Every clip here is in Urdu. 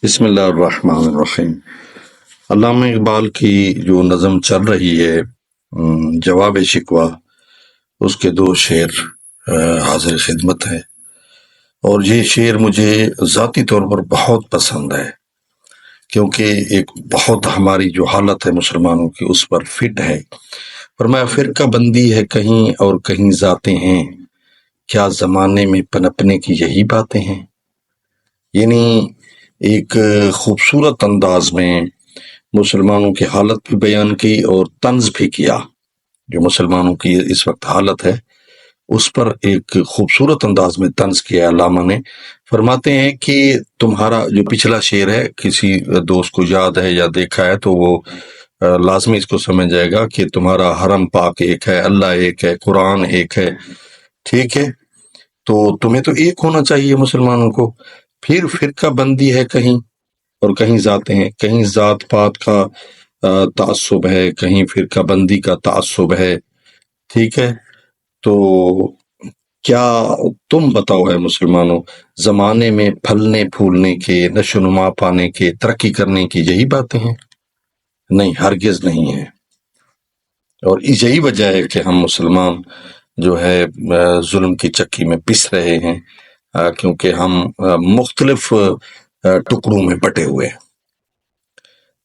بسم اللہ الرحمن الرحیم۔ علامہ اقبال کی جو نظم چل رہی ہے جواب شکوہ، اس کے دو شعر حاضر خدمت ہے، اور یہ شعر مجھے ذاتی طور پر بہت پسند ہے، کیونکہ ایک بہت ہماری جو حالت ہے مسلمانوں کی اس پر فٹ ہے۔ فرمایا فرقہ بندی ہے کہیں اور کہیں ذاتیں ہیں، کیا زمانے میں پنپنے کی یہی باتیں ہیں۔ یعنی ایک خوبصورت انداز میں مسلمانوں کی حالت بھی بیان کی اور طنز بھی کیا۔ جو مسلمانوں کی اس وقت حالت ہے اس پر ایک خوبصورت انداز میں طنز کیا علامہ نے۔ فرماتے ہیں کہ تمہارا جو پچھلا شعر ہے، کسی دوست کو یاد ہے یا دیکھا ہے تو وہ لازمی اس کو سمجھ جائے گا کہ تمہارا حرم پاک ایک ہے، اللہ ایک ہے، قرآن ایک ہے، ٹھیک ہے، تو تمہیں تو ایک ہونا چاہیے مسلمانوں کو۔ پھر فرقہ بندی ہے کہیں اور کہیں ذاتیں ہیں، کہیں ذات پات کا تعصب ہے، کہیں فرقہ بندی کا تعصب ہے، ٹھیک ہے۔ تو کیا تم بتاؤ اے مسلمانوں، زمانے میں پھلنے پھولنے کے، نشو و نما پانے کے، ترقی کرنے کی یہی باتیں ہیں؟ نہیں، ہرگز نہیں ہے۔ اور یہی وجہ ہے کہ ہم مسلمان جو ہے ظلم کی چکی میں پس رہے ہیں، کیونکہ ہم مختلف ٹکڑوں میں بٹے ہوئے ہیں۔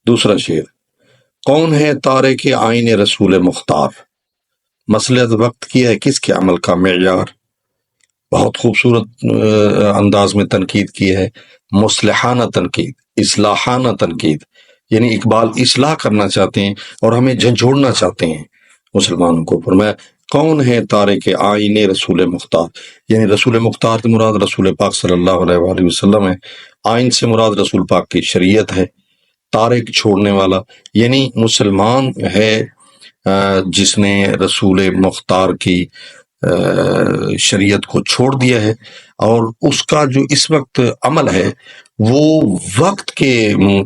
دوسرا شعر، کون ہے تارے کے آئین رسول مختار، مصلحت وقت کی ہے کس کے عمل کا معیار۔ بہت خوبصورت انداز میں تنقید کی ہے، مصلحانہ تنقید، اصلاحانہ تنقید، یعنی اقبال اصلاح کرنا چاہتے ہیں اور ہمیں جھنجھوڑنا چاہتے ہیں مسلمانوں کو۔ فرمایا کون ہے تارے کے آئین رسول مختار، یعنی رسول مختار سے مراد رسول پاک صلی اللہ علیہ وآلہ وسلم ہے، آئین سے مراد رسول پاک کی شریعت ہے، تارک چھوڑنے والا یعنی مسلمان ہے جس نے رسول مختار کی شریعت کو چھوڑ دیا ہے، اور اس کا جو اس وقت عمل ہے وہ وقت کے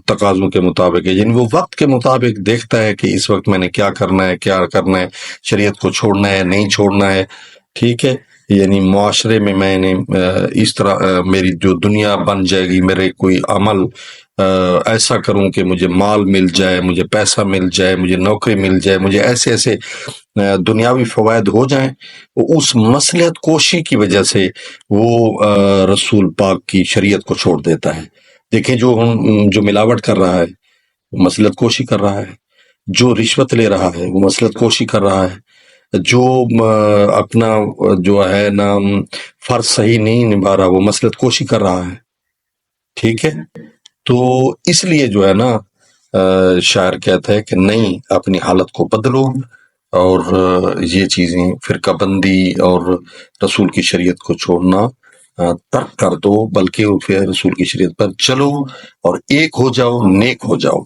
تقاضوں کے مطابق ہے، یعنی وہ وقت کے مطابق دیکھتا ہے کہ اس وقت میں نے کیا کرنا ہے، کیا کرنا ہے، شریعت کو چھوڑنا ہے نہیں چھوڑنا ہے، ٹھیک ہے۔ یعنی معاشرے میں نے اس طرح میری جو دنیا بن جائے گی، میرے کوئی عمل ایسا کروں کہ مجھے مال مل جائے، مجھے پیسہ مل جائے، مجھے نوکری مل جائے، مجھے ایسے ایسے دنیاوی فوائد ہو جائیں، اس مصلحت کوشی کی وجہ سے وہ رسول پاک کی شریعت کو چھوڑ دیتا ہے۔ دیکھیں جو ملاوٹ کر رہا ہے وہ مصلحت کوشی کر رہا ہے، جو رشوت لے رہا ہے وہ مصلحت کوشی کر رہا ہے، جو اپنا جو ہے نا فرض صحیح نہیں نبھا رہا وہ مصلحت کوشی کر رہا ہے، ٹھیک ہے۔ تو اس لیے جو ہے نا شاعر کہتا ہے کہ نہیں، اپنی حالت کو بدلو اور یہ چیزیں فرقہ بندی اور رسول کی شریعت کو چھوڑنا ترک کر دو، بلکہ پھر رسول کی شریعت پر چلو اور ایک ہو جاؤ، نیک ہو جاؤ۔